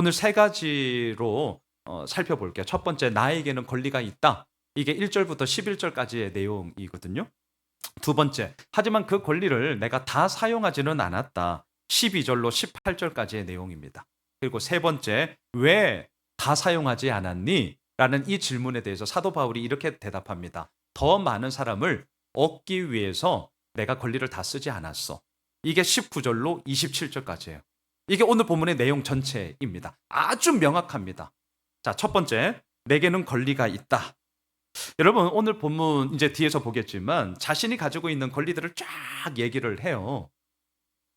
오늘 세 가지로 살펴볼게요. 첫 번째, 나에게는 권리가 있다. 이게 1절부터 11절까지의 내용이거든요. 두 번째, 하지만 그 권리를 내가 다 사용하지는 않았다. 12절로 18절까지의 내용입니다. 그리고 세 번째, 왜 다 사용하지 않았니? 라는 이 질문에 대해서 사도 바울이 이렇게 대답합니다. 더 많은 사람을 얻기 위해서 내가 권리를 다 쓰지 않았어. 이게 19절로 27절까지예요. 이게 오늘 본문의 내용 전체입니다. 아주 명확합니다. 자, 첫 번째, 내게는 권리가 있다. 여러분, 오늘 본문 이제 뒤에서 보겠지만 자신이 가지고 있는 권리들을 쫙 얘기를 해요.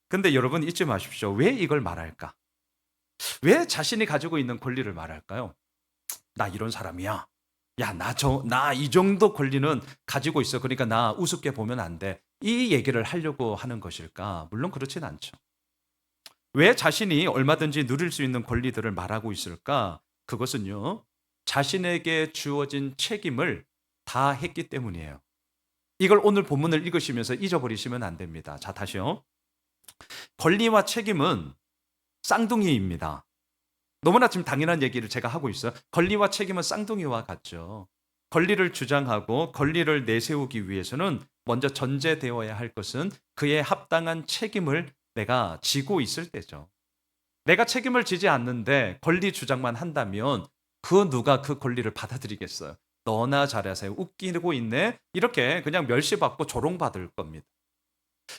근데 여러분 잊지 마십시오. 왜 이걸 말할까? 왜 자신이 가지고 있는 권리를 말할까요? 나 이런 사람이야. 야, 나 이 정도 권리는 가지고 있어. 그러니까 나 우습게 보면 안 돼. 이 얘기를 하려고 하는 것일까? 물론 그렇진 않죠. 왜 자신이 얼마든지 누릴 수 있는 권리들을 말하고 있을까? 그것은요, 자신에게 주어진 책임을 다 했기 때문이에요. 이걸 오늘 본문을 읽으시면서 잊어버리시면 안 됩니다. 자, 다시요. 권리와 책임은 쌍둥이입니다. 너무나 지금 당연한 얘기를 제가 하고 있어요. 권리와 책임은 쌍둥이와 같죠. 권리를 주장하고 권리를 내세우기 위해서는 먼저 전제되어야 할 것은 그에 합당한 책임을 내가 지고 있을 때죠. 내가 책임을 지지 않는데 권리 주장만 한다면 그 누가 그 권리를 받아들이겠어요? 너나 잘하세요. 웃기고 있네. 이렇게 그냥 멸시받고 조롱받을 겁니다.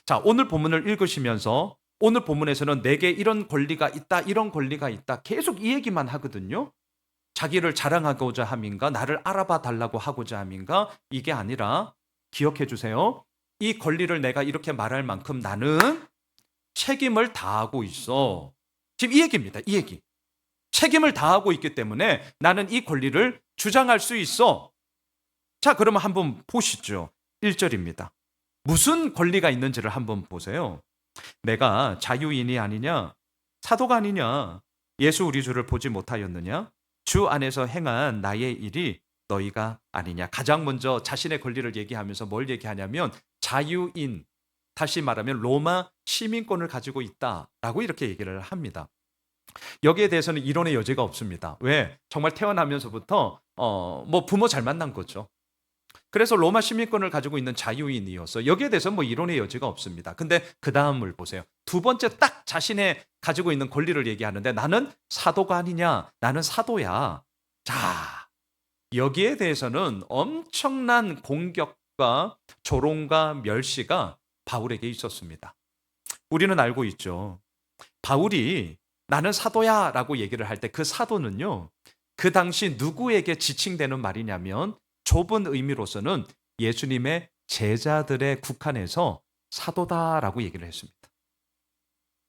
자, 오늘 본문을 읽으시면서 오늘 본문에서는 내게 이런 권리가 있다, 이런 권리가 있다. 계속 이 얘기만 하거든요. 자기를 자랑하고자 함인가, 나를 알아봐 달라고 하고자 함인가, 이게 아니라 기억해 주세요. 이 권리를 내가 이렇게 말할 만큼 나는 책임을 다하고 있어. 지금 이 얘기입니다. 이 얘기. 책임을 다하고 있기 때문에 나는 이 권리를 주장할 수 있어. 자, 그러면 한번 보시죠. 1절입니다. 무슨 권리가 있는지를 한번 보세요. 내가 자유인이 아니냐? 사도가 아니냐? 예수 우리 주를 보지 못하였느냐? 주 안에서 행한 나의 일이 너희가 아니냐? 가장 먼저 자신의 권리를 얘기하면서 뭘 얘기하냐면 자유인, 다시 말하면 로마 시민권을 가지고 있다라고 이렇게 얘기를 합니다. 여기에 대해서는 이론의 여지가 없습니다. 왜? 정말 태어나면서부터 뭐 부모 잘 만난 거죠. 그래서 로마 시민권을 가지고 있는 자유인이어서 여기에 대해서 뭐 이론의 여지가 없습니다. 근데 그 다음을 보세요. 두 번째 딱 자신의 가지고 있는 권리를 얘기하는데 나는 사도가 아니냐? 나는 사도야. 자, 여기에 대해서는 엄청난 공격과 조롱과 멸시가 바울에게 있었습니다. 우리는 알고 있죠. 바울이 나는 사도야 라고 얘기를 할 때 그 사도는요, 그 당시 누구에게 지칭되는 말이냐면 좁은 의미로서는 예수님의 제자들에 국한해서 사도다라고 얘기를 했습니다.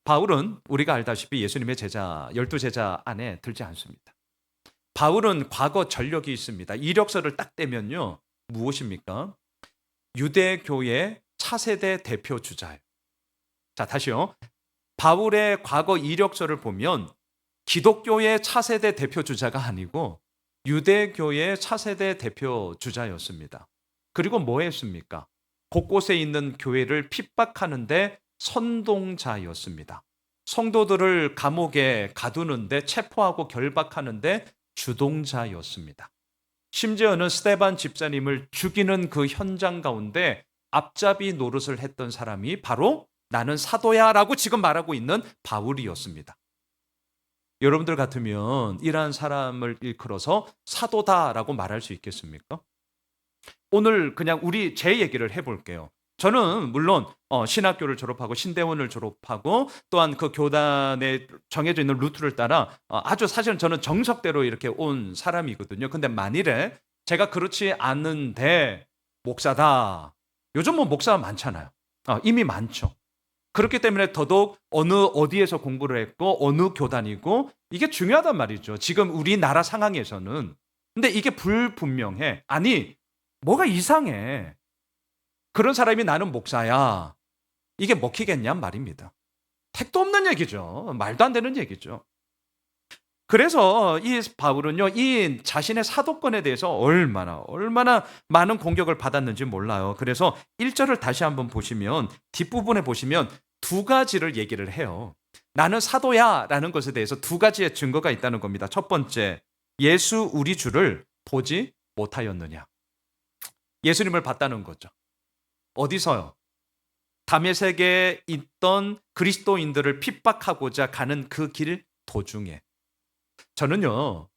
바울은 우리가 알다시피 예수님의 제자, 12제자 안에 들지 않습니다. 바울은 과거 전력이 있습니다. 이력서를 딱 떼면요, 무엇입니까? 유대교의 차세대 대표 주자예요. 자, 다시요. 바울의 과거 이력서를 보면 기독교의 차세대 대표 주자가 아니고 유대교의 차세대 대표 주자였습니다. 그리고 뭐 했습니까? 곳곳에 있는 교회를 핍박하는데 선동자였습니다. 성도들을 감옥에 가두는데 체포하고 결박하는데 주동자였습니다. 심지어는 스데반 집사님을 죽이는 그 현장 가운데 앞잡이 노릇을 했던 사람이 바로 나는 사도야 라고 지금 말하고 있는 바울이었습니다. 여러분들 같으면 이러한 사람을 일컬어서 사도다라고 말할 수 있겠습니까? 오늘 그냥 제 얘기를 해볼게요. 저는 물론 신학교를 졸업하고 신대원을 졸업하고 또한 그 교단에 정해져 있는 루트를 따라 아주 사실은 저는 정석대로 이렇게 온 사람이거든요. 근데 만일에 제가 그렇지 않은데 목사다. 요즘 뭐 목사 많잖아요. 이미 많죠. 그렇기 때문에 더더욱 어디에서 공부를 했고 어느 교단이고 이게 중요하단 말이죠. 지금 우리나라 상황에서는. 근데 이게 불분명해. 아니, 뭐가 이상해. 그런 사람이 나는 목사야. 이게 먹히겠냔 말입니다. 택도 없는 얘기죠. 말도 안 되는 얘기죠. 그래서 이 바울은요, 이 자신의 사도권에 대해서 얼마나 많은 공격을 받았는지 몰라요. 그래서 1절을 다시 한번 보시면 뒷부분에 보시면 두 가지를 얘기를 해요. 나는 사도야 라는 것에 대해서 두 가지의 증거가 있다는 겁니다. 첫 번째, 예수 우리 주를 보지 못하였느냐. 예수님을 봤다는 거죠. 어디서요? 다메섹에 있던 그리스도인들을 핍박하고자 가는 그 길 도중에. 저는요,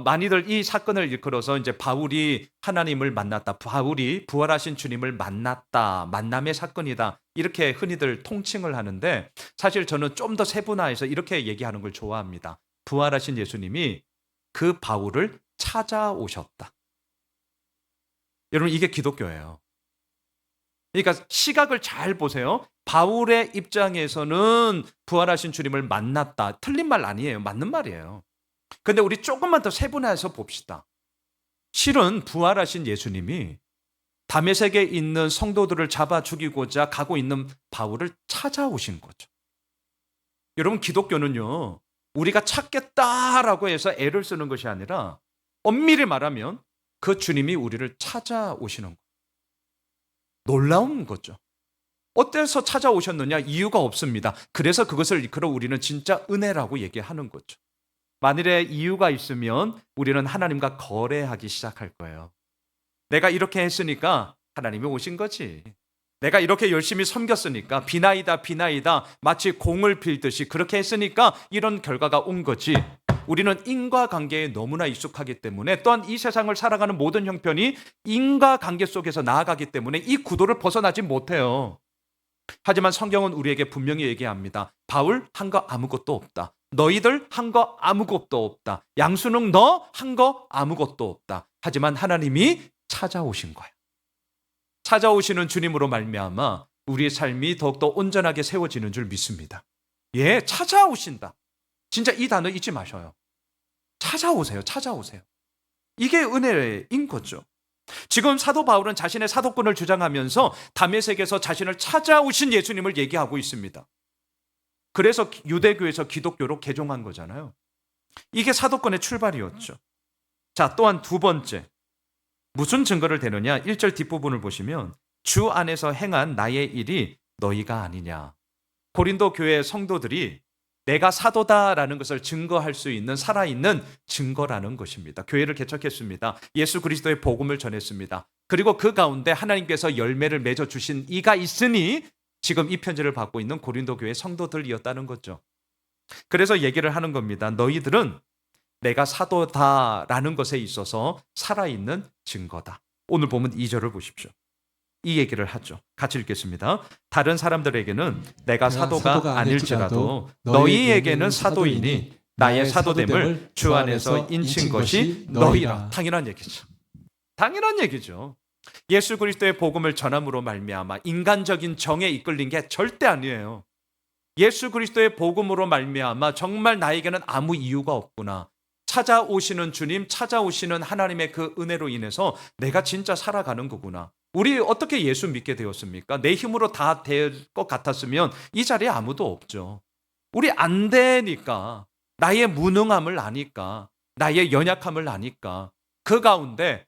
많이들 이 사건을 일컬어서 이제 바울이 하나님을 만났다, 바울이 부활하신 주님을 만났다, 만남의 사건이다, 이렇게 흔히들 통칭을 하는데, 사실 저는 좀 더 세분화해서 이렇게 얘기하는 걸 좋아합니다. 부활하신 예수님이 그 바울을 찾아오셨다. 여러분, 이게 기독교예요. 그러니까 시각을 잘 보세요. 바울의 입장에서는 부활하신 주님을 만났다. 틀린 말 아니에요. 맞는 말이에요. 근데 우리 조금만 더 세분화해서 봅시다. 실은 부활하신 예수님이 다메섹에 있는 성도들을 잡아 죽이고자 가고 있는 바울을 찾아오신 거죠. 여러분, 기독교는요, 우리가 찾겠다라고 해서 애를 쓰는 것이 아니라 엄밀히 말하면 그 주님이 우리를 찾아오시는 거예요. 놀라운 거죠. 어때서 찾아오셨느냐? 이유가 없습니다. 그래서 그것을 일컬어 우리는 진짜 은혜라고 얘기하는 거죠. 만일에 이유가 있으면 우리는 하나님과 거래하기 시작할 거예요. 내가 이렇게 했으니까 하나님이 오신 거지. 내가 이렇게 열심히 섬겼으니까 비나이다 마치 공을 빌듯이 그렇게 했으니까 이런 결과가 온 거지. 우리는 인과관계에 너무나 익숙하기 때문에, 또한 이 세상을 살아가는 모든 형편이 인과관계 속에서 나아가기 때문에 이 구도를 벗어나지 못해요. 하지만 성경은 우리에게 분명히 얘기합니다. 바울 한 거 아무것도 없다. 너희들 한 거 아무것도 없다. 양순웅 너 한 거 아무것도 없다. 하지만 하나님이 찾아오신 거야. 찾아오시는 주님으로 말미암아 우리의 삶이 더욱더 온전하게 세워지는 줄 믿습니다. 예, 찾아오신다. 진짜 이 단어 잊지 마셔요. 찾아오세요. 찾아오세요. 이게 은혜인 거죠. 지금 사도 바울은 자신의 사도권을 주장하면서 다메섹에서 자신을 찾아오신 예수님을 얘기하고 있습니다. 그래서 유대교에서 기독교로 개종한 거잖아요. 이게 사도권의 출발이었죠. 자, 또한 두 번째. 무슨 증거를 대느냐? 1절 뒷부분을 보시면 주 안에서 행한 나의 일이 너희가 아니냐. 고린도 교회 성도들이 내가 사도다라는 것을 증거할 수 있는 살아있는 증거라는 것입니다. 교회를 개척했습니다. 예수 그리스도의 복음을 전했습니다. 그리고 그 가운데 하나님께서 열매를 맺어주신 이가 있으니 지금 이 편지를 받고 있는 고린도 교회 성도들이었다는 거죠. 그래서 얘기를 하는 겁니다. 너희들은 내가 사도다라는 것에 있어서 살아있는 증거다. 오늘 보면 2절을 보십시오. 이 얘기를 하죠. 같이 읽겠습니다. 다른 사람들에게는 내가 사도가 아닐지라도 너희에게는 사도이니 나의 사도됨을 주 안에서 인친 것이 너희라. 당연한 얘기죠. 당연한 얘기죠. 예수 그리스도의 복음을 전함으로 말미암아 인간적인 정에 이끌린 게 절대 아니에요. 예수 그리스도의 복음으로 말미암아 정말 나에게는 아무 이유가 없구나. 찾아오시는 주님, 찾아오시는 하나님의 그 은혜로 인해서 내가 진짜 살아가는 거구나. 우리 어떻게 예수 믿게 되었습니까? 내 힘으로 다 될 것 같았으면 이 자리에 아무도 없죠. 우리 안 되니까, 나의 무능함을 아니까, 나의 연약함을 아니까 그 가운데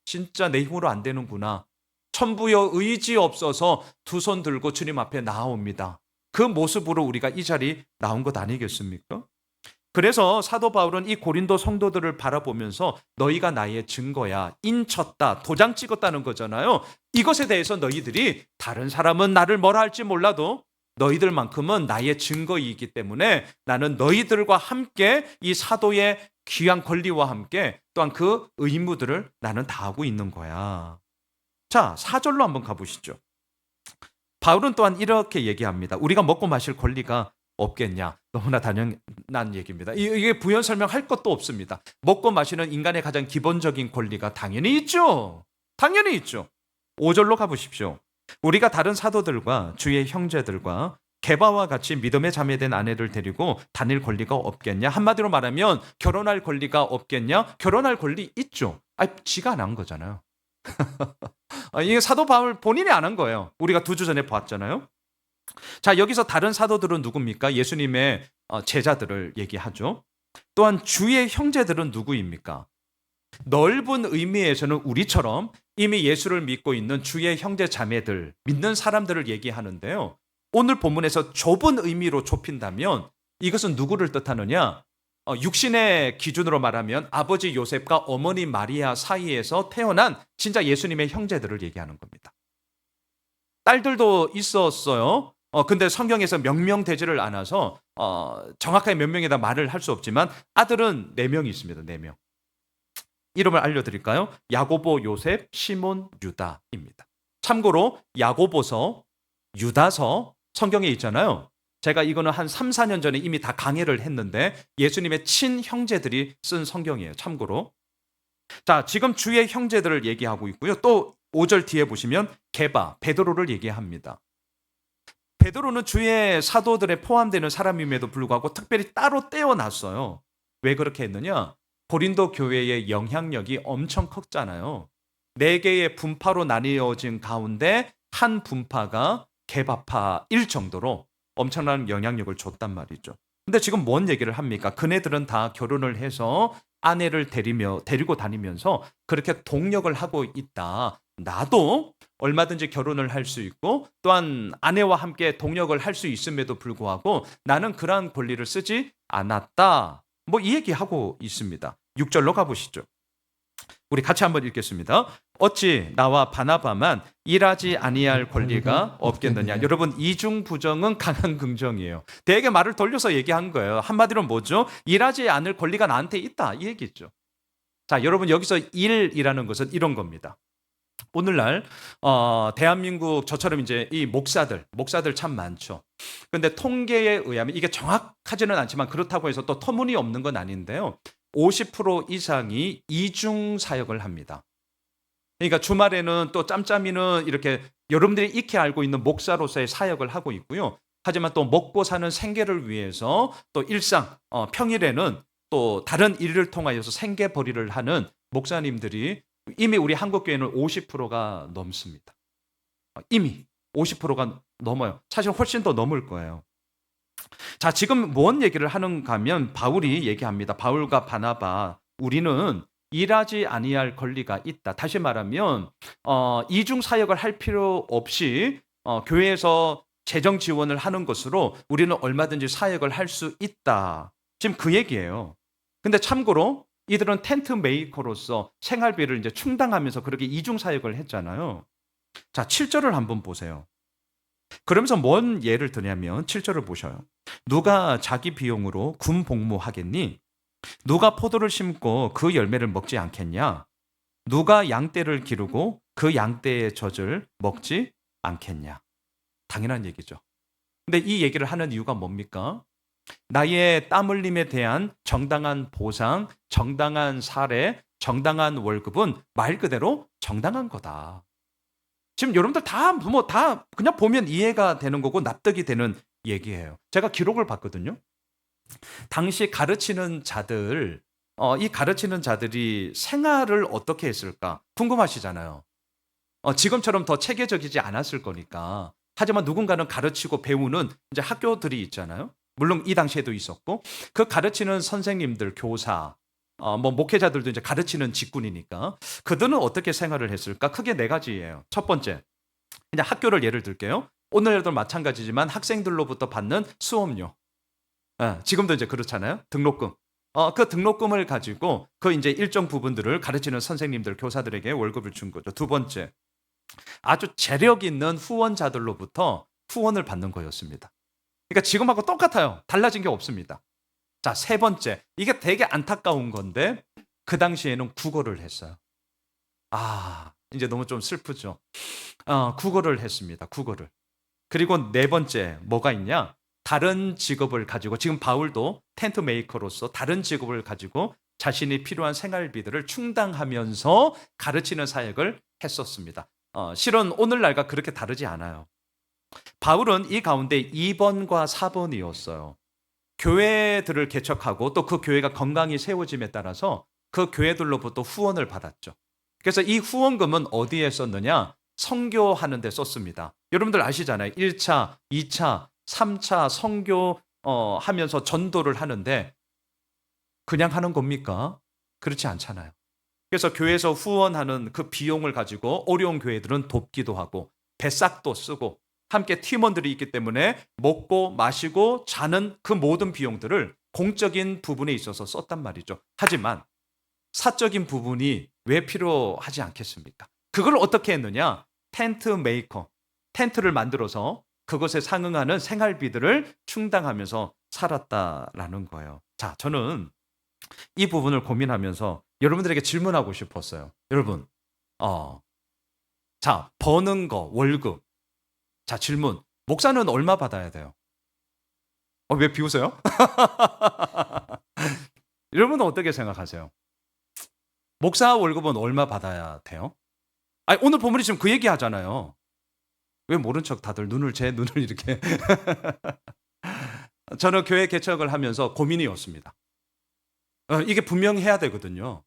진짜 내 힘으로 안 되는구나. 천부여 의지 없어서 두 손 들고 주님 앞에 나아옵니다. 그 모습으로 우리가 이 자리 나온 것 아니겠습니까? 그래서 사도 바울은 이 고린도 성도들을 바라보면서 너희가 나의 증거야, 인쳤다, 도장 찍었다는 거잖아요. 이것에 대해서 너희들이 다른 사람은 나를 뭐라 할지 몰라도 너희들만큼은 나의 증거이기 때문에 나는 너희들과 함께 이 사도의 귀한 권리와 함께 또한 그 의무들을 나는 다하고 있는 거야. 자, 4절로 한번 가보시죠. 바울은 또한 이렇게 얘기합니다. 우리가 먹고 마실 권리가 없겠냐? 너무나 당연한 얘기입니다. 이게 부연 설명할 것도 없습니다. 먹고 마시는 인간의 가장 기본적인 권리가 당연히 있죠. 당연히 있죠. 5절로 가보십시오. 우리가 다른 사도들과 주의 형제들과 게바와 같이 믿음의 자매된 아내를 데리고 다닐 권리가 없겠냐? 한마디로 말하면 결혼할 권리가 없겠냐? 결혼할 권리 있죠. 지가 안 한 거잖아요. 이게 사도 바울 본인이 안 한 거예요. 우리가 2주 전에 봤잖아요. 자, 여기서 다른 사도들은 누굽니까? 예수님의 제자들을 얘기하죠. 또한 주의 형제들은 누구입니까? 넓은 의미에서는 우리처럼 이미 예수를 믿고 있는 주의 형제 자매들, 믿는 사람들을 얘기하는데요. 오늘 본문에서 좁은 의미로 좁힌다면 이것은 누구를 뜻하느냐? 육신의 기준으로 말하면 아버지 요셉과 어머니 마리아 사이에서 태어난 진짜 예수님의 형제들을 얘기하는 겁니다. 딸들도 있었어요. 근데 성경에서 명명되지를 않아서 정확하게 몇 명이다 말을 할 수 없지만 아들은 4명이 있습니다. 4명. 이름을 알려드릴까요? 야고보, 요셉, 시몬, 유다입니다. 참고로 야고보서, 유다서 성경에 있잖아요. 제가 이거는 한 3, 4년 전에 이미 다 강해를 했는데 예수님의 친형제들이 쓴 성경이에요. 참고로. 자, 지금 주의 형제들을 얘기하고 있고요. 또 5절 뒤에 보시면 게바, 베드로를 얘기합니다. 베드로는 주의 사도들에 포함되는 사람임에도 불구하고 특별히 따로 떼어놨어요. 왜 그렇게 했느냐? 고린도 교회의 영향력이 엄청 컸잖아요. 4개의 분파로 나뉘어진 가운데 한 분파가 게바파일 정도로 엄청난 영향력을 줬단 말이죠. 근데 지금 뭔 얘기를 합니까? 그네들은 다 결혼을 해서 아내를 데리고 다니면서 그렇게 동력을 하고 있다. 나도 얼마든지 결혼을 할 수 있고 또한 아내와 함께 동력을 할 수 있음에도 불구하고 나는 그러한 권리를 쓰지 않았다. 뭐 이 얘기하고 있습니다. 6절로 가보시죠. 우리 같이 한번 읽겠습니다. 어찌 나와 바나바만 일하지 아니할 권리가 없겠느냐. 여러분 이중 부정은 강한 긍정이에요. 대개 말을 돌려서 얘기한 거예요. 한마디로 뭐죠? 일하지 않을 권리가 나한테 있다 이 얘기죠. 자, 여러분 여기서 일이라는 것은 이런 겁니다. 오늘날 대한민국 저처럼 이제 이 목사들 참 많죠. 그런데 통계에 의하면 이게 정확하지는 않지만 그렇다고 해서 또 터무니없는 건 아닌데요. 50% 이상이 이중 사역을 합니다. 그러니까 주말에는 또 짬짬이는 이렇게 여러분들이 익히 알고 있는 목사로서의 사역을 하고 있고요. 하지만 또 먹고 사는 생계를 위해서 또 일상 평일에는 또 다른 일을 통하여서 생계벌이를 하는 목사님들이 이미 우리 한국교회는 50%가 넘습니다. 이미 50%가 넘어요. 사실 훨씬 더 넘을 거예요. 자, 지금 뭔 얘기를 하는가 하면 바울이 얘기합니다. 바울과 바나바, 우리는 일하지 아니할 권리가 있다. 다시 말하면 이중 사역을 할 필요 없이 교회에서 재정 지원을 하는 것으로 우리는 얼마든지 사역을 할 수 있다. 지금 그 얘기예요. 근데 참고로 이들은 텐트 메이커로서 생활비를 이제 충당하면서 그렇게 이중 사역을 했잖아요. 자, 7절을 한번 보세요. 그러면서 뭔 예를 드냐면 7절을 보셔요. 누가 자기 비용으로 군 복무하겠니? 누가 포도를 심고 그 열매를 먹지 않겠냐? 누가 양떼를 기르고 그 양떼의 젖을 먹지 않겠냐? 당연한 얘기죠. 근데 이 얘기를 하는 이유가 뭡니까? 나의 땀 흘림에 대한 정당한 보상, 정당한 사례, 정당한 월급은 말 그대로 정당한 거다. 지금 여러분들 다 그냥 보면 이해가 되는 거고 납득이 되는 얘기예요. 제가 기록을 봤거든요. 당시 가르치는 자들, 이 가르치는 자들이 생활을 어떻게 했을까 궁금하시잖아요. 지금처럼 더 체계적이지 않았을 거니까. 하지만 누군가는 가르치고 배우는 이제 학교들이 있잖아요. 물론 이 당시에도 있었고 그 가르치는 선생님들, 교사, 뭐 목회자들도 이제 가르치는 직군이니까 그들은 어떻게 생활을 했을까? 크게 4가지예요. 첫 번째, 그냥 학교를 예를 들게요. 오늘도 마찬가지지만 학생들로부터 받는 수업료. 지금도 이제 그렇잖아요. 등록금. 그 등록금을 가지고 그 이제 일정 부분들을 가르치는 선생님들, 교사들에게 월급을 준 거죠. 두 번째, 아주 재력 있는 후원자들로부터 후원을 받는 거였습니다. 그러니까 지금하고 똑같아요. 달라진 게 없습니다. 자, 세 번째, 이게 되게 안타까운 건데 그 당시에는 국어를 했어요. 이제 너무 좀 슬프죠. 국어를 했습니다. 국어를. 그리고 4번째 뭐가 있냐? 다른 직업을 가지고 지금 바울도 텐트 메이커로서 다른 직업을 가지고 자신이 필요한 생활비들을 충당하면서 가르치는 사역을 했었습니다. 실은 오늘날과 그렇게 다르지 않아요. 바울은 이 가운데 2번과 4번이었어요. 교회들을 개척하고 또 그 교회가 건강히 세워짐에 따라서 그 교회들로부터 후원을 받았죠. 그래서 이 후원금은 어디에 썼느냐? 선교하는 데 썼습니다. 여러분들 아시잖아요. 1차, 2차, 3차 선교 하면서 전도를 하는데 그냥 하는 겁니까? 그렇지 않잖아요. 그래서 교회에서 후원하는 그 비용을 가지고 어려운 교회들은 돕기도 하고 배싹도 쓰고 함께 팀원들이 있기 때문에 먹고 마시고 자는 그 모든 비용들을 공적인 부분에 있어서 썼단 말이죠. 하지만 사적인 부분이 왜 필요하지 않겠습니까? 그걸 어떻게 했느냐? 텐트 메이커, 텐트를 만들어서 그것에 상응하는 생활비들을 충당하면서 살았다라는 거예요. 자, 저는 이 부분을 고민하면서 여러분들에게 질문하고 싶었어요. 여러분, 자, 버는 거, 월급. 자, 질문. 목사는 얼마 받아야 돼요? 왜 비웃어요? 여러분은 어떻게 생각하세요? 목사 월급은 얼마 받아야 돼요? 아니, 오늘 본문이 지금 그 얘기 하잖아요. 왜 모른 척 다들 제 눈을 이렇게. 저는 교회 개척을 하면서 고민이었습니다. 이게 분명히 해야 되거든요.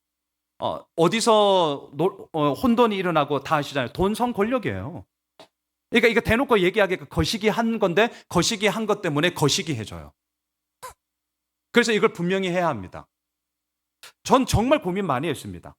어디서 혼돈이 일어나고 다 아시잖아요. 돈, 성, 권력이에요. 그러니까 이거 대놓고 얘기하기가 거시기 한 건데 거시기 한 것 때문에 거시기 해줘요. 그래서 이걸 분명히 해야 합니다. 전 정말 고민 많이 했습니다.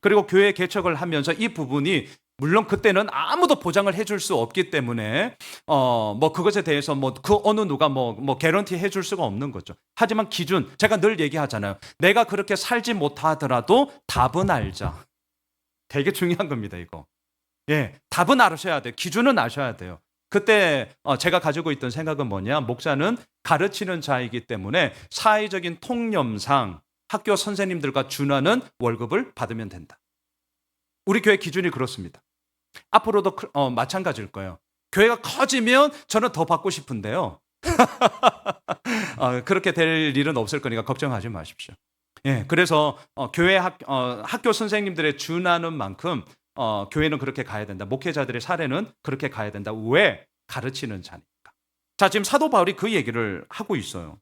그리고 교회 개척을 하면서 이 부분이 물론 그때는 아무도 보장을 해줄 수 없기 때문에 뭐 그것에 대해서 뭐 그 어느 누가 뭐 개런티 해줄 수가 없는 거죠. 하지만 기준, 제가 늘 얘기하잖아요. 내가 그렇게 살지 못하더라도 답은 알자. 되게 중요한 겁니다, 이거. 예, 답은 알으셔야 돼요. 기준은 아셔야 돼요. 그때 제가 가지고 있던 생각은 뭐냐? 목사는 가르치는 자이기 때문에 사회적인 통념상 학교 선생님들과 준하는 월급을 받으면 된다. 우리 교회 기준이 그렇습니다. 앞으로도 마찬가지일 거예요. 교회가 커지면 저는 더 받고 싶은데요. 그렇게 될 일은 없을 거니까 걱정하지 마십시오. 예, 그래서 교회 학교 선생님들의 준하는 만큼 교회는 그렇게 가야 된다. 목회자들의 사례는 그렇게 가야 된다. 왜? 가르치는 자니까. 자, 지금 사도 바울이 그 얘기를 하고 있어요.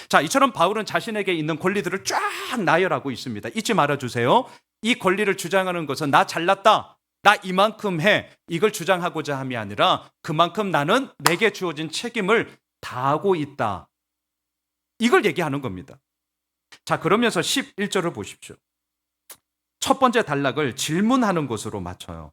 자, 이처럼 바울은 자신에게 있는 권리들을 쫙 나열하고 있습니다. 잊지 말아주세요. 이 권리를 주장하는 것은 나 잘났다, 나 이만큼 해, 이걸 주장하고자 함이 아니라 그만큼 나는 내게 주어진 책임을 다하고 있다, 이걸 얘기하는 겁니다. 자, 그러면서 11절을 보십시오. 첫 번째 단락을 질문하는 것으로 맞춰요.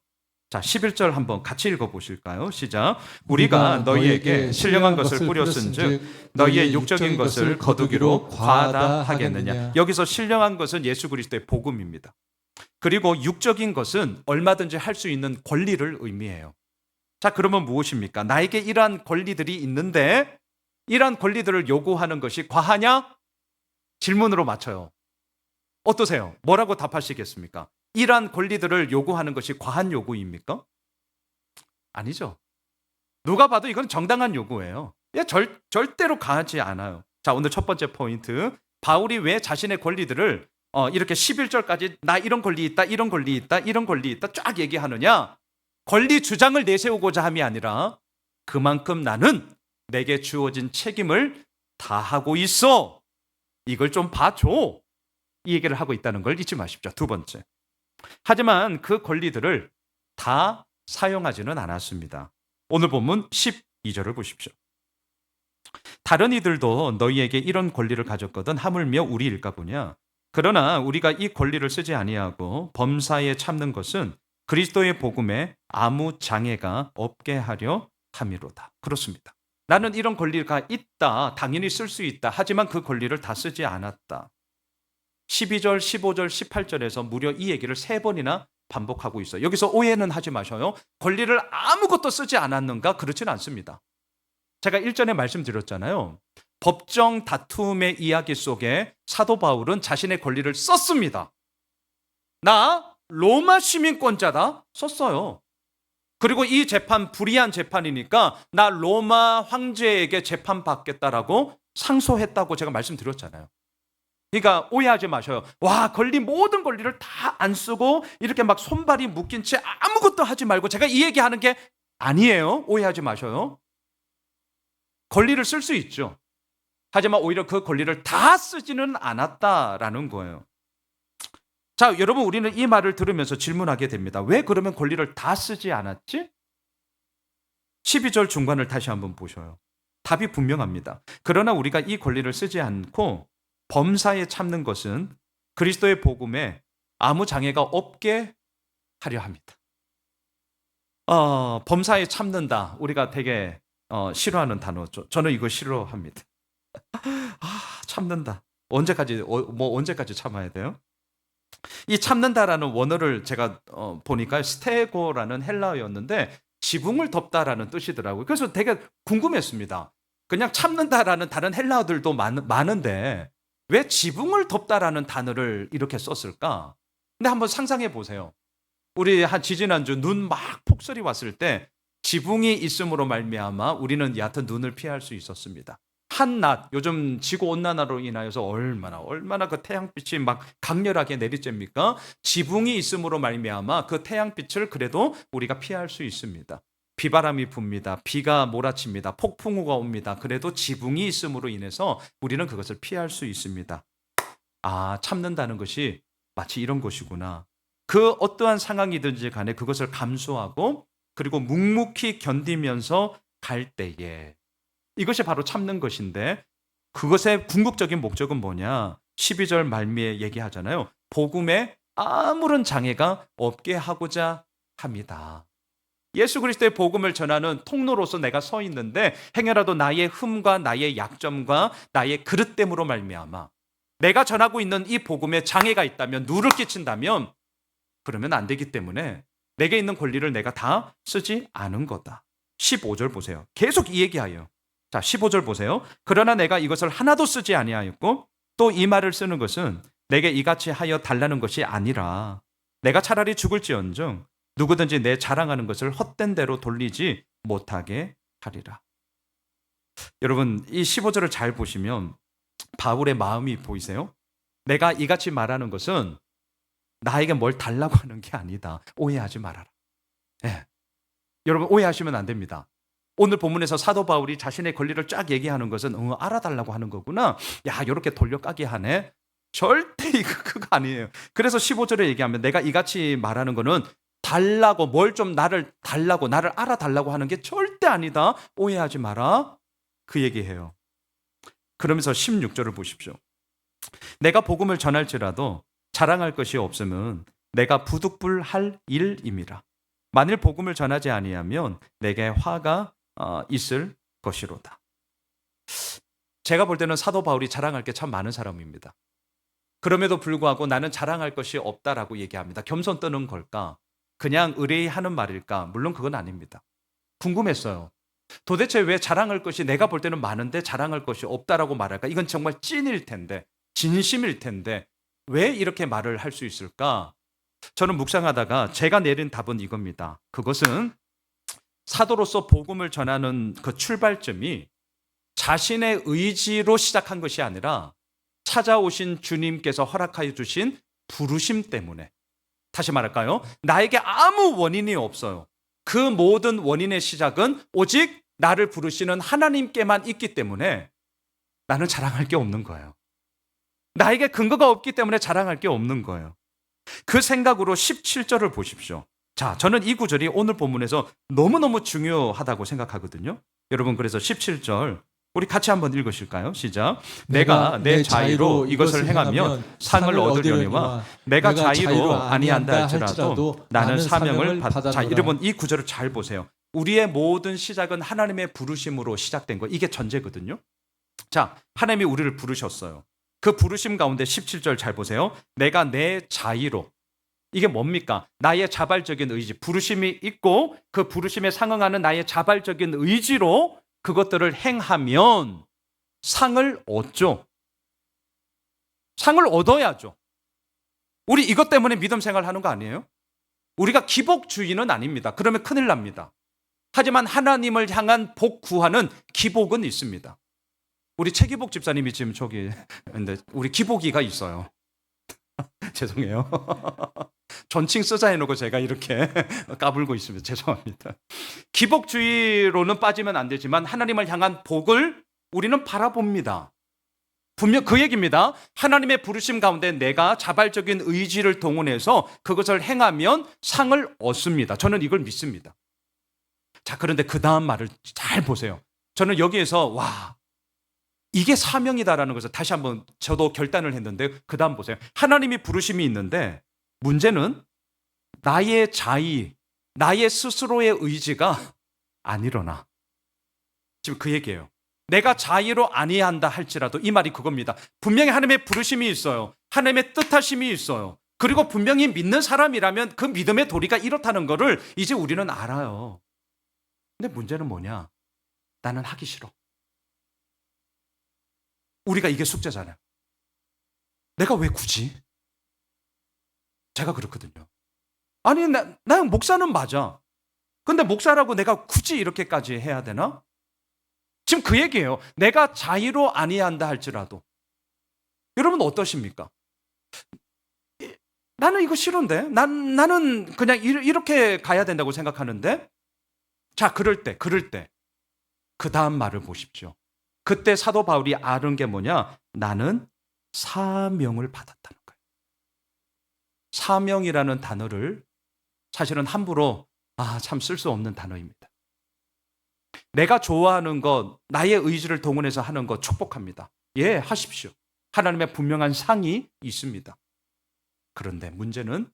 자, 11절 한번 같이 읽어보실까요? 시작. 우리가 너희에게 신령한 것을 뿌렸은즉 너희의 육적인 것을 거두기로 과하다 하겠느냐. 여기서 신령한 것은 예수 그리스도의 복음입니다. 그리고 육적인 것은 얼마든지 할 수 있는 권리를 의미해요. 자, 그러면 무엇입니까? 나에게 이러한 권리들이 있는데 이러한 권리들을 요구하는 것이 과하냐? 질문으로 맞춰요. 어떠세요? 뭐라고 답하시겠습니까? 이러한 권리들을 요구하는 것이 과한 요구입니까? 아니죠. 누가 봐도 이건 정당한 요구예요. 절대로 과하지 않아요. 자, 오늘 첫 번째 포인트. 바울이 왜 자신의 권리들을 이렇게 11절까지 나 이런 권리 있다, 이런 권리 있다, 이런 권리 있다 쫙 얘기하느냐? 권리 주장을 내세우고자 함이 아니라 그만큼 나는 내게 주어진 책임을 다하고 있어. 이걸 좀 봐줘. 이 얘기를 하고 있다는 걸 잊지 마십시오. 두 번째. 하지만 그 권리들을 다 사용하지는 않았습니다. 오늘 본문 12절을 보십시오. 다른 이들도 너희에게 이런 권리를 가졌거든 하물며 우리일까 보냐. 그러나 우리가 이 권리를 쓰지 아니하고 범사에 참는 것은 그리스도의 복음에 아무 장애가 없게 하려 함이로다. 그렇습니다. 나는 이런 권리가 있다. 당연히 쓸 수 있다. 하지만 그 권리를 다 쓰지 않았다. 12절, 15절, 18절에서 무려 이 얘기를 3번이나 반복하고 있어요. 여기서 오해는 하지 마셔요. 권리를 아무것도 쓰지 않았는가? 그렇지는 않습니다. 제가 일전에 말씀드렸잖아요. 법정 다툼의 이야기 속에 사도 바울은 자신의 권리를 썼습니다. 나 로마 시민권자다 썼어요. 그리고 이 재판 불의한 재판이니까 나 로마 황제에게 재판받겠다라고 상소했다고 제가 말씀드렸잖아요. 그러니까 오해하지 마셔요. 와, 모든 권리를 다 안 쓰고 이렇게 막 손발이 묶인 채 아무것도 하지 말고 제가 이 얘기하는 게 아니에요. 오해하지 마셔요. 권리를 쓸 수 있죠. 하지만 오히려 그 권리를 다 쓰지는 않았다라는 거예요. 자, 여러분, 우리는 이 말을 들으면서 질문하게 됩니다. 왜 그러면 권리를 다 쓰지 않았지? 12절 중간을 다시 한번 보셔요. 답이 분명합니다. 그러나 우리가 이 권리를 쓰지 않고 범사에 참는 것은 그리스도의 복음에 아무 장애가 없게 하려 합니다. 범사에 참는다. 우리가 되게 싫어하는 단어죠. 저는 이거 싫어합니다. 참는다. 언제까지 참아야 돼요? 이 참는다라는 원어를 제가 보니까 스테고라는 헬라어였는데 지붕을 덮다라는 뜻이더라고요. 그래서 되게 궁금했습니다. 그냥 참는다라는 다른 헬라어들도 많은데 왜 지붕을 덮다라는 단어를 이렇게 썼을까? 근데 한번 상상해 보세요. 우리 한 지지난주 눈 막 폭설이 왔을 때 지붕이 있음으로 말미암아 우리는 얕은 눈을 피할 수 있었습니다. 한낮, 요즘 지구 온난화로 인하여서 얼마나 그 태양빛이 막 강렬하게 내리쬐입니까? 지붕이 있음으로 말미암아 그 태양빛을 그래도 우리가 피할 수 있습니다. 비바람이 붑니다. 비가 몰아칩니다. 폭풍우가 옵니다. 그래도 지붕이 있음으로 인해서 우리는 그것을 피할 수 있습니다. 참는다는 것이 마치 이런 것이구나. 그 어떠한 상황이든지 간에 그것을 감수하고 그리고 묵묵히 견디면서 갈 때에 이것이 바로 참는 것인데 그것의 궁극적인 목적은 뭐냐? 12절 말미에 얘기하잖아요. 복음에 아무런 장애가 없게 하고자 합니다. 예수 그리스도의 복음을 전하는 통로로서 내가 서 있는데 행여라도 나의 흠과 나의 약점과 나의 그릇됨으로 말미암아 내가 전하고 있는 이 복음에 장애가 있다면, 누를 끼친다면 그러면 안 되기 때문에 내게 있는 권리를 내가 다 쓰지 않은 거다. 15절 보세요. 계속 이 얘기하여. 자, 15절 보세요. 그러나 내가 이것을 하나도 쓰지 아니하였고 또 이 말을 쓰는 것은 내게 이같이 하여 달라는 것이 아니라 내가 차라리 죽을지언정 누구든지 내 자랑하는 것을 헛된 대로 돌리지 못하게 하리라. 여러분, 이 15절을 잘 보시면 바울의 마음이 보이세요? 내가 이같이 말하는 것은 나에게 뭘 달라고 하는 게 아니다. 오해하지 말아라. 네. 여러분, 오해하시면 안 됩니다. 오늘 본문에서 사도 바울이 자신의 권리를 쫙 얘기하는 것은 알아달라고 하는 거구나. 야, 이렇게 돌려까기 하네. 절대 그거 아니에요. 그래서 15절에 얘기하면 내가 이같이 말하는 거는 달라고, 뭘 좀 나를 달라고, 나를 알아달라고 하는 게 절대 아니다. 오해하지 마라. 그 얘기해요. 그러면서 16절을 보십시오. 내가 복음을 전할지라도 자랑할 것이 없으면 내가 부득불할 일임이라. 만일 복음을 전하지 아니하면 내게 화가 있을 것이로다. 제가 볼 때는 사도 바울이 자랑할 게 참 많은 사람입니다. 그럼에도 불구하고 나는 자랑할 것이 없다라고 얘기합니다. 겸손 떠는 걸까? 그냥 의뢰이 하는 말일까? 물론 그건 아닙니다. 궁금했어요. 도대체 왜 자랑할 것이 내가 볼 때는 많은데 자랑할 것이 없다라고 말할까? 이건 정말 찐일 텐데, 진심일 텐데 왜 이렇게 말을 할 수 있을까? 저는 묵상하다가 제가 내린 답은 이겁니다. 그것은 사도로서 복음을 전하는 그 출발점이 자신의 의지로 시작한 것이 아니라 찾아오신 주님께서 허락하여 주신 부르심 때문에, 다시 말할까요? 나에게 아무 원인이 없어요. 그 모든 원인의 시작은 오직 나를 부르시는 하나님께만 있기 때문에 나는 자랑할 게 없는 거예요. 나에게 근거가 없기 때문에 자랑할 게 없는 거예요. 그 생각으로 17절을 보십시오. 자, 저는 이 구절이 오늘 본문에서 너무너무 중요하다고 생각하거든요. 여러분, 그래서 17절 우리 같이 한번 읽으실까요? 시작. 내가 내 자의로 이것을 행하면 상을 얻으려니와 내가 자의로 아니한다 할지라도 나는 사명을 받아. 자, 여러분, 이 구절을 잘 보세요. 우리의 모든 시작은 하나님의 부르심으로 시작된 거. 이게 전제거든요. 자, 하나님이 우리를 부르셨어요. 그 부르심 가운데 17절 잘 보세요. 내가 내 자의로. 이게 뭡니까? 나의 자발적인 의지, 부르심이 있고 그 부르심에 상응하는 나의 자발적인 의지로 그것들을 행하면 상을 얻죠. 상을 얻어야죠. 우리 이것 때문에 믿음 생활하는 거 아니에요? 우리가 기복주의는 아닙니다. 그러면 큰일 납니다. 하지만 하나님을 향한 복 구하는 기복은 있습니다. 우리 최기복 집사님이 지금 저기 근데 우리 기복이가 있어요. 죄송해요. 전칭 쓰자 해놓고 제가 이렇게 까불고 있습니다. 죄송합니다. 기복주의로는 빠지면 안 되지만 하나님을 향한 복을 우리는 바라봅니다. 분명 그 얘기입니다. 하나님의 부르심 가운데 내가 자발적인 의지를 동원해서 그것을 행하면 상을 얻습니다. 저는 이걸 믿습니다. 자, 그런데 그 다음 말을 잘 보세요. 저는 여기에서 와, 이게 사명이다라는 것을 다시 한번 저도 결단을 했는데 그 다음 보세요. 하나님이 부르심이 있는데 문제는 나의 자의, 나의 스스로의 의지가 안 일어나. 지금 그 얘기예요. 내가 자의로 아니한다 할지라도 이 말이 그겁니다. 분명히 하나님의 부르심이 있어요. 하나님의 뜻하심이 있어요. 그리고 분명히 믿는 사람이라면 그 믿음의 도리가 이렇다는 거를 이제 우리는 알아요. 근데 문제는 뭐냐? 나는 하기 싫어. 우리가 이게 숙제잖아요. 내가 왜 굳이? 제가 그렇거든요. 아니, 나 목사는 맞아. 근데 목사라고 내가 굳이 이렇게까지 해야 되나? 지금 그 얘기예요. 내가 자의로 아니한다 할지라도. 여러분 어떠십니까? 나는 이거 싫은데? 나는 그냥 이렇게 가야 된다고 생각하는데? 자, 그럴 때. 그 다음 말을 보십시오. 그때 사도 바울이 아는 게 뭐냐? 나는 사명을 받았다는 거예요. 사명이라는 단어를 사실은 함부로 참 쓸 수 없는 단어입니다. 내가 좋아하는 것, 나의 의지를 동원해서 하는 것 축복합니다. 예, 하십시오. 하나님의 분명한 상이 있습니다. 그런데 문제는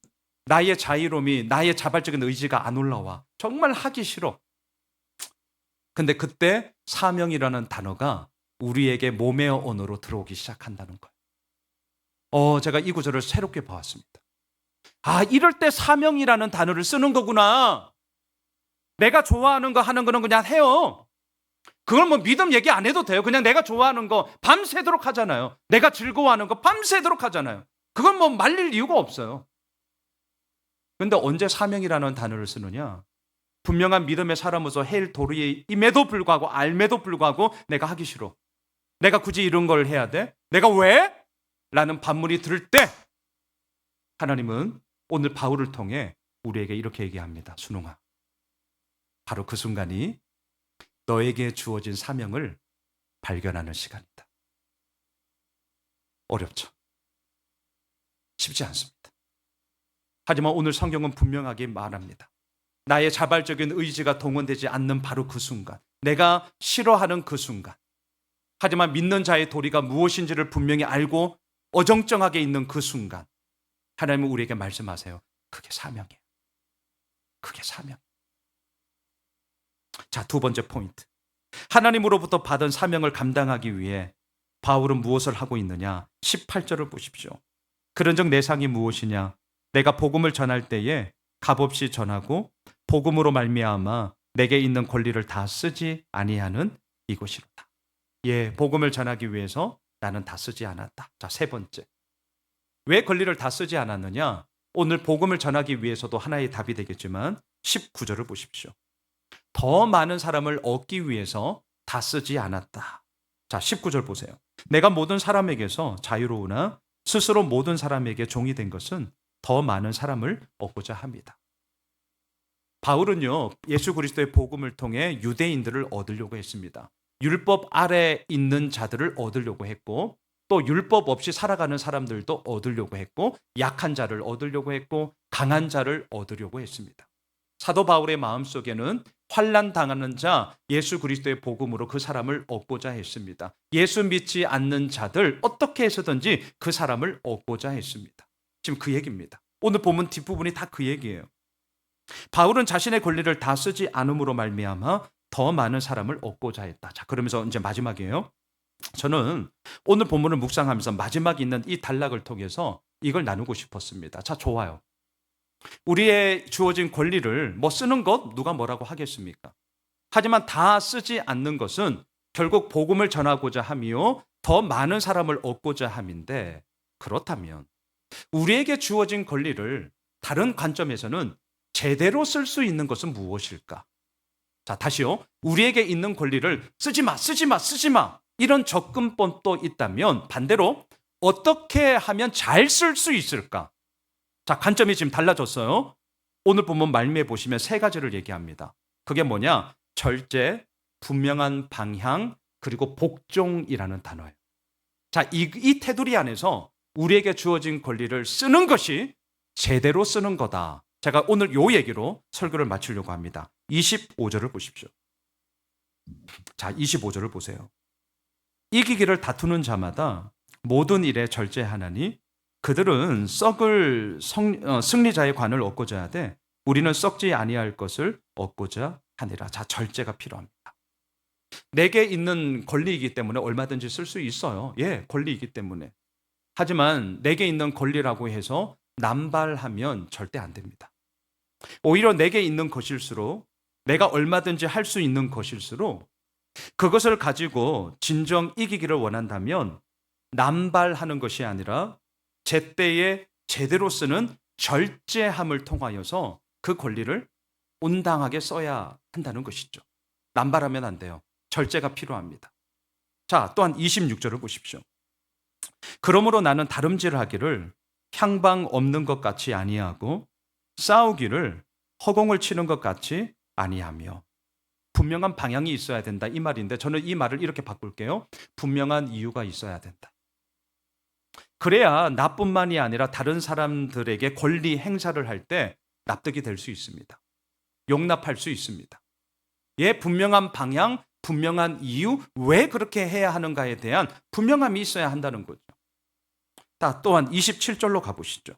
나의 자유로움이, 나의 자발적인 의지가 안 올라와. 정말 하기 싫어. 근데 그때 사명이라는 단어가 우리에게 몸의 언어로 들어오기 시작한다는 거예요. 제가 이 구절을 새롭게 봐왔습니다. 이럴 때 사명이라는 단어를 쓰는 거구나. 내가 좋아하는 거 하는 거는 그냥 해요. 그걸 뭐 믿음 얘기 안 해도 돼요. 그냥 내가 좋아하는 거 밤새도록 하잖아요. 내가 즐거워하는 거 밤새도록 하잖아요. 그건 뭐 말릴 이유가 없어요. 근데 언제 사명이라는 단어를 쓰느냐? 분명한 믿음의 사람으로서 해일 도리임에도 불구하고, 알매도 불구하고 내가 하기 싫어. 내가 굳이 이런 걸 해야 돼? 내가 왜? 라는 반문이 들을 때 하나님은 오늘 바울을 통해 우리에게 이렇게 얘기합니다. 순홍아, 바로 그 순간이 너에게 주어진 사명을 발견하는 시간이다. 어렵죠? 쉽지 않습니다. 하지만 오늘 성경은 분명하게 말합니다. 나의 자발적인 의지가 동원되지 않는 바로 그 순간, 내가 싫어하는 그 순간, 하지만 믿는 자의 도리가 무엇인지를 분명히 알고 어정쩡하게 있는 그 순간, 하나님은 우리에게 말씀하세요. 그게 사명이에요. 그게 사명. 자, 두 번째 포인트. 하나님으로부터 받은 사명을 감당하기 위해 바울은 무엇을 하고 있느냐? 18절을 보십시오. 그런즉 내 상이 무엇이냐? 내가 복음을 전할 때에 값없이 전하고 복음으로 말미암아 내게 있는 권리를 다 쓰지 아니하는 이것이로다. 예, 복음을 전하기 위해서 나는 다 쓰지 않았다. 자, 세 번째. 왜 권리를 다 쓰지 않았느냐? 오늘 복음을 전하기 위해서도 하나의 답이 되겠지만 19절을 보십시오. 더 많은 사람을 얻기 위해서 다 쓰지 않았다. 자, 19절 보세요. 내가 모든 사람에게서 자유로우나 스스로 모든 사람에게 종이 된 것은 더 많은 사람을 얻고자 합니다. 바울은요, 예수 그리스도의 복음을 통해 유대인들을 얻으려고 했습니다. 율법 아래 있는 자들을 얻으려고 했고, 또 율법 없이 살아가는 사람들도 얻으려고 했고, 약한 자를 얻으려고 했고, 강한 자를 얻으려고 했습니다. 사도 바울의 마음속에는 환난 당하는 자, 예수 그리스도의 복음으로 그 사람을 얻고자 했습니다. 예수 믿지 않는 자들 어떻게 해서든지 그 사람을 얻고자 했습니다. 지금 그 얘기입니다. 오늘 본문 뒷부분이 다 그 얘기예요. 바울은 자신의 권리를 다 쓰지 않음으로 말미암아 더 많은 사람을 얻고자 했다. 자, 그러면서 이제 마지막이에요. 저는 오늘 본문을 묵상하면서 마지막에 있는 이 단락을 통해서 이걸 나누고 싶었습니다. 자, 좋아요. 우리의 주어진 권리를 뭐 쓰는 것 누가 뭐라고 하겠습니까? 하지만 다 쓰지 않는 것은 결국 복음을 전하고자 함이요 더 많은 사람을 얻고자 함인데, 그렇다면 우리에게 주어진 권리를 다른 관점에서는 제대로 쓸 수 있는 것은 무엇일까? 자, 다시요. 우리에게 있는 권리를 쓰지 마 이런 접근법도 있다면 반대로 어떻게 하면 잘 쓸 수 있을까? 자, 관점이 지금 달라졌어요. 오늘 본문 말미에 보시면 세 가지를 얘기합니다. 그게 뭐냐? 절제, 분명한 방향, 그리고 복종이라는 단어예요. 자, 이 테두리 안에서 우리에게 주어진 권리를 쓰는 것이 제대로 쓰는 거다. 제가 오늘 요 얘기로 설교를 마치려고 합니다. 25절을 보십시오. 자, 25절을 보세요. 이기기를 다투는 자마다 모든 일에 절제하나니 그들은 썩을 승리자의 관을 얻고자 하되 우리는 썩지 아니할 것을 얻고자 하니라. 자, 절제가 필요합니다. 내게 있는 권리이기 때문에 얼마든지 쓸 수 있어요. 예, 권리이기 때문에. 하지만 내게 있는 권리라고 해서 남발하면 절대 안 됩니다. 오히려 내게 있는 것일수록, 내가 얼마든지 할 수 있는 것일수록 그것을 가지고 진정 이기기를 원한다면 남발하는 것이 아니라 제때에 제대로 쓰는 절제함을 통하여서 그 권리를 온당하게 써야 한다는 것이죠. 남발하면 안 돼요. 절제가 필요합니다. 자, 또한 26절을 보십시오. 그러므로 나는 다름질하기를 향방 없는 것 같이 아니하고 싸우기를 허공을 치는 것 같이 아니하며. 분명한 방향이 있어야 된다, 이 말인데 저는 이 말을 이렇게 바꿀게요. 분명한 이유가 있어야 된다. 그래야 나뿐만이 아니라 다른 사람들에게 권리 행사를 할 때 납득이 될 수 있습니다. 용납할 수 있습니다. 예, 분명한 방향, 분명한 이유, 왜 그렇게 해야 하는가에 대한 분명함이 있어야 한다는 거죠. 자, 또한 27절로 가보시죠.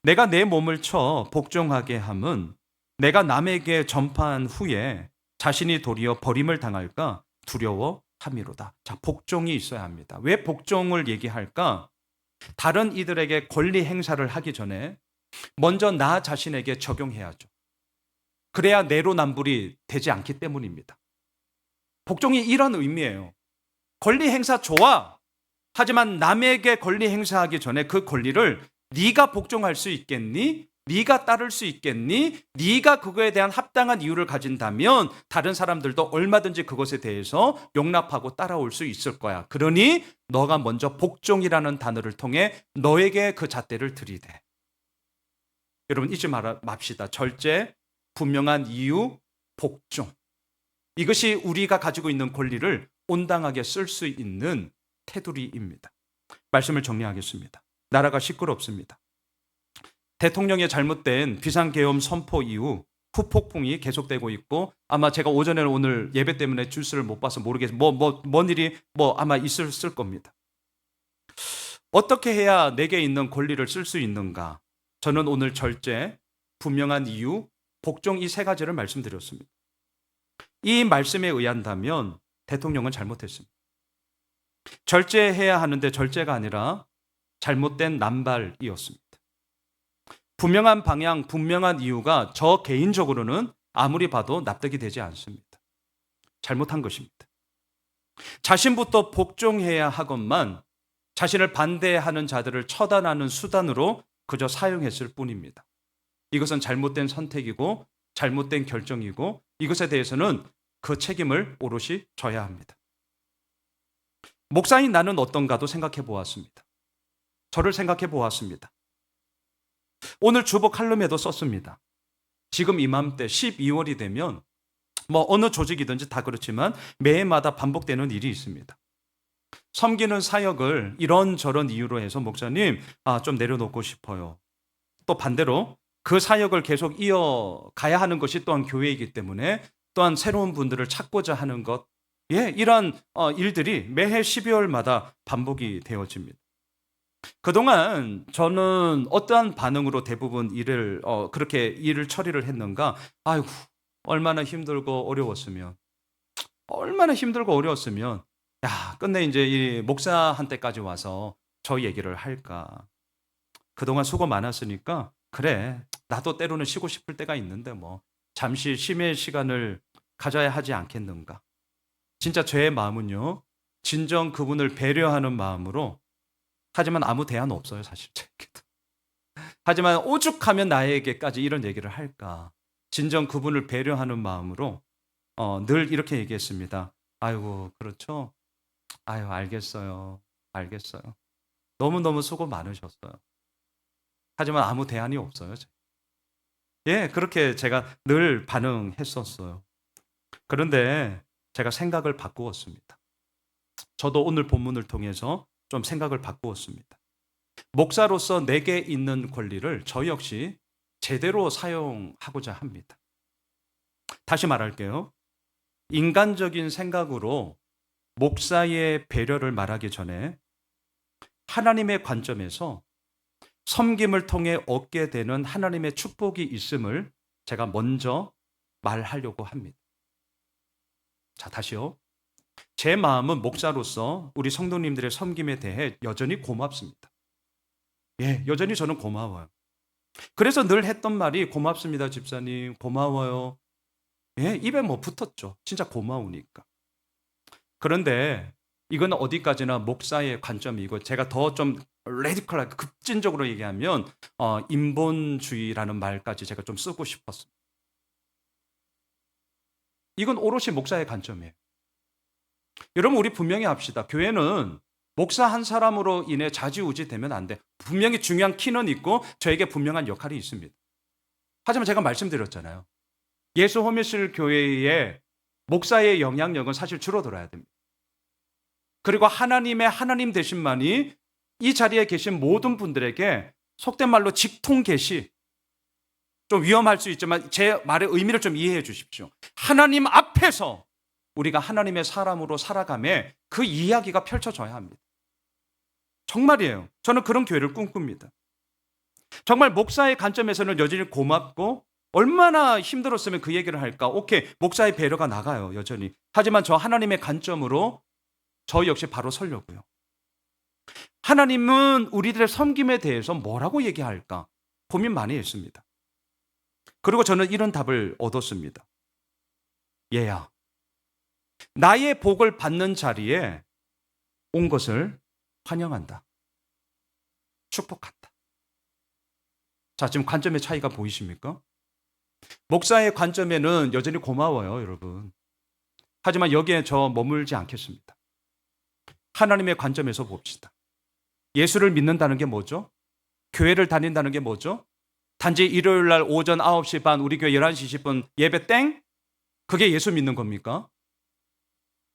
내가 내 몸을 쳐 복종하게 함은 내가 남에게 전파한 후에 자신이 도리어 버림을 당할까 두려워함이로다. 자, 복종이 있어야 합니다. 왜 복종을 얘기할까? 다른 이들에게 권리 행사를 하기 전에 먼저 나 자신에게 적용해야죠. 그래야 내로남불이 되지 않기 때문입니다. 복종이 이런 의미예요. 권리 행사 좋아. 하지만 남에게 권리 행사하기 전에 그 권리를 네가 복종할 수 있겠니? 네가 따를 수 있겠니? 네가 그거에 대한 합당한 이유를 가진다면 다른 사람들도 얼마든지 그것에 대해서 용납하고 따라올 수 있을 거야. 그러니 너가 먼저 복종이라는 단어를 통해 너에게 그 잣대를 들이대. 여러분 잊지 맙시다. 절제, 분명한 이유, 복종. 이것이 우리가 가지고 있는 권리를 온당하게 쓸 수 있는 테두리입니다. 말씀을 정리하겠습니다. 나라가 시끄럽습니다. 대통령의 잘못된 비상계엄 선포 이후 후폭풍이 계속되고 있고 아마 제가 오전에 오늘 예배 때문에 뉴스를 못 봐서 모르겠어요. 뭔 일이 아마 있을 겁니다. 어떻게 해야 내게 있는 권리를 쓸 수 있는가? 저는 오늘 절제, 분명한 이유, 복종 이 세 가지를 말씀드렸습니다. 이 말씀에 의한다면 대통령은 잘못했습니다. 절제해야 하는데 절제가 아니라 잘못된 남발이었습니다. 분명한 방향, 분명한 이유가 저 개인적으로는 아무리 봐도 납득이 되지 않습니다. 잘못한 것입니다. 자신부터 복종해야 하건만 자신을 반대하는 자들을 처단하는 수단으로 그저 사용했을 뿐입니다. 이것은 잘못된 선택이고 잘못된 결정이고 이것에 대해서는 그 책임을 오롯이 져야 합니다. 목사인 나는 어떤가도 생각해 보았습니다. 저를 생각해 보았습니다. 오늘 주보 칼럼에도 썼습니다. 지금 이맘때 12월이 되면 어느 조직이든지 다 그렇지만 매해마다 반복되는 일이 있습니다. 섬기는 사역을 이런저런 이유로 해서 목사님 좀 내려놓고 싶어요. 또 반대로 그 사역을 계속 이어가야 하는 것이 또한 교회이기 때문에 또한 새로운 분들을 찾고자 하는 것, 이런 일들이 매해 12월마다 반복이 되어집니다. 그동안 저는 어떠한 반응으로 대부분 그렇게 일을 처리를 했는가? 아이고, 얼마나 힘들고 어려웠으면, 끝내 이제 이 목사한테까지 와서 저 얘기를 할까? 그동안 수고 많았으니까, 그래, 나도 때로는 쉬고 싶을 때가 있는데 잠시 쉼의 시간을 가져야 하지 않겠는가? 진짜 제 마음은요, 진정 그분을 배려하는 마음으로, 하지만 아무 대안 없어요, 사실. 하지만 오죽하면 나에게까지 이런 얘기를 할까? 진정 그분을 배려하는 마음으로 늘 이렇게 얘기했습니다. 아이고, 그렇죠? 아유, 알겠어요. 너무너무 수고 많으셨어요. 하지만 아무 대안이 없어요. 그렇게 제가 늘 반응했었어요. 그런데 제가 생각을 바꾸었습니다. 저도 오늘 본문을 통해서 좀 생각을 바꾸었습니다. 목사로서 내게 있는 권리를 저 역시 제대로 사용하고자 합니다. 다시 말할게요. 인간적인 생각으로 목사의 배려를 말하기 전에 하나님의 관점에서 섬김을 통해 얻게 되는 하나님의 축복이 있음을 제가 먼저 말하려고 합니다. 자, 다시요. 제 마음은 목사로서 우리 성도님들의 섬김에 대해 여전히 고맙습니다. 예, 여전히 저는 고마워요. 그래서 늘 했던 말이 고맙습니다, 집사님. 고마워요. 예, 입에 뭐 붙었죠. 진짜 고마우니까. 그런데 이건 어디까지나 목사의 관점이고, 제가 더 좀 레디컬하게 급진적으로 얘기하면 인본주의라는 말까지 제가 좀 쓰고 싶었어요. 이건 오롯이 목사의 관점이에요. 여러분, 우리 분명히 합시다. 교회는 목사 한 사람으로 인해 좌지우지 되면 안 돼. 분명히 중요한 키는 있고 저에게 분명한 역할이 있습니다. 하지만 제가 말씀드렸잖아요. 예수 호미실 교회의 목사의 영향력은 사실 줄어들어야 됩니다. 그리고 하나님의 하나님 되신만이 이 자리에 계신 모든 분들에게 속된 말로 직통 계시, 좀 위험할 수 있지만 제 말의 의미를 좀 이해해 주십시오. 하나님 앞에서 우리가 하나님의 사람으로 살아가며 그 이야기가 펼쳐져야 합니다. 정말이에요. 저는 그런 교회를 꿈꿉니다. 정말 목사의 관점에서는 여전히 고맙고, 얼마나 힘들었으면 그 얘기를 할까? 오케이, 목사의 배려가 나가요, 여전히. 하지만 저 하나님의 관점으로 저 역시 바로 서려고요. 하나님은 우리들의 섬김에 대해서 뭐라고 얘기할까? 고민 많이 했습니다. 그리고 저는 이런 답을 얻었습니다. 얘야, 나의 복을 받는 자리에 온 것을 환영한다. 축복한다. 자, 지금 관점의 차이가 보이십니까? 목사의 관점에는 여전히 고마워요, 여러분. 하지만 여기에 저 머물지 않겠습니다. 하나님의 관점에서 봅시다. 예수를 믿는다는 게 뭐죠? 교회를 다닌다는 게 뭐죠? 단지 일요일 날 오전 9시 반 우리 교회 11시 20분 예배 땡? 그게 예수 믿는 겁니까?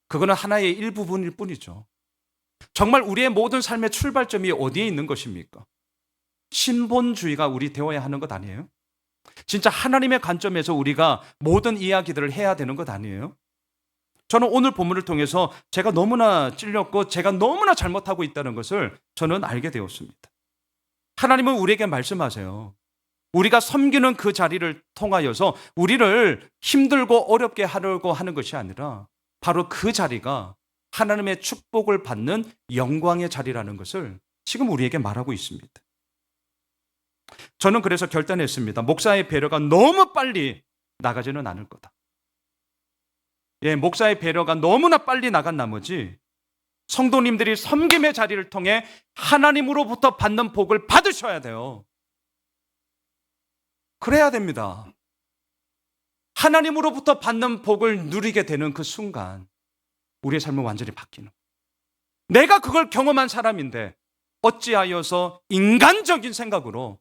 그거는 하나의 일부분일 뿐이죠. 정말 우리의 모든 삶의 출발점이 어디에 있는 것입니까? 신본주의가 우리 되어야 하는 것 아니에요? 진짜 하나님의 관점에서 우리가 모든 이야기들을 해야 되는 것 아니에요? 저는 오늘 본문을 통해서 제가 너무나 찔렸고 제가 너무나 잘못하고 있다는 것을 저는 알게 되었습니다. 하나님은 우리에게 말씀하세요. 우리가 섬기는 그 자리를 통하여서 우리를 힘들고 어렵게 하려고 하는 것이 아니라 바로 그 자리가 하나님의 축복을 받는 영광의 자리라는 것을 지금 우리에게 말하고 있습니다. 저는 그래서 결단했습니다. 목사의 배려가 너무 빨리 나가지는 않을 거다. 예, 목사의 배려가 너무나 빨리 나간 나머지 성도님들이 섬김의 자리를 통해 하나님으로부터 받는 복을 받으셔야 돼요. 그래야 됩니다. 하나님으로부터 받는 복을 누리게 되는 그 순간 우리의 삶은 완전히 바뀌는. 내가 그걸 경험한 사람인데 어찌하여서 인간적인 생각으로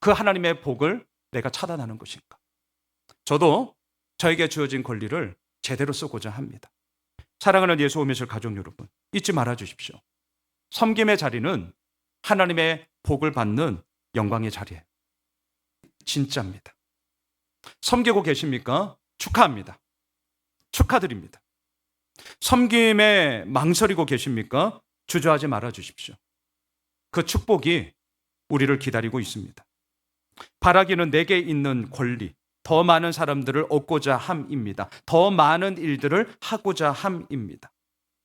그 하나님의 복을 내가 차단하는 것인가? 저도 저에게 주어진 권리를 제대로 쓰고자 합니다. 사랑하는 예수 오미실 가족 여러분, 잊지 말아 주십시오. 섬김의 자리는 하나님의 복을 받는 영광의 자리예요. 진짜입니다. 섬기고 계십니까? 축하합니다. 축하드립니다. 섬김에 망설이고 계십니까? 주저하지 말아 주십시오. 그 축복이 우리를 기다리고 있습니다. 바라기는 내게 있는 권리, 더 많은 사람들을 얻고자 함입니다. 더 많은 일들을 하고자 함입니다.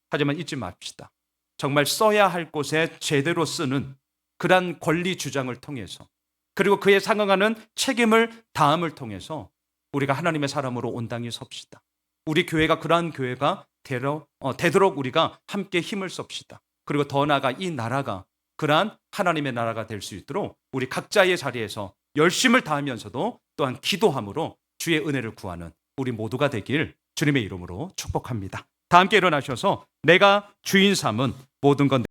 하지만 잊지 맙시다. 정말 써야 할 곳에 제대로 쓰는 그러한 권리 주장을 통해서, 그리고 그에 상응하는 책임을 다함을 통해서 우리가 하나님의 사람으로 온당히 섭시다. 우리 교회가 그러한 교회가 되도록 우리가 함께 힘을 썹시다. 그리고 더 나아가 이 나라가 그러한 하나님의 나라가 될 수 있도록 우리 각자의 자리에서 열심을 다하면서도 또한 기도함으로 주의 은혜를 구하는 우리 모두가 되길 주님의 이름으로 축복합니다. 다 함께 일어나셔서 내가 주인 삼은 모든 것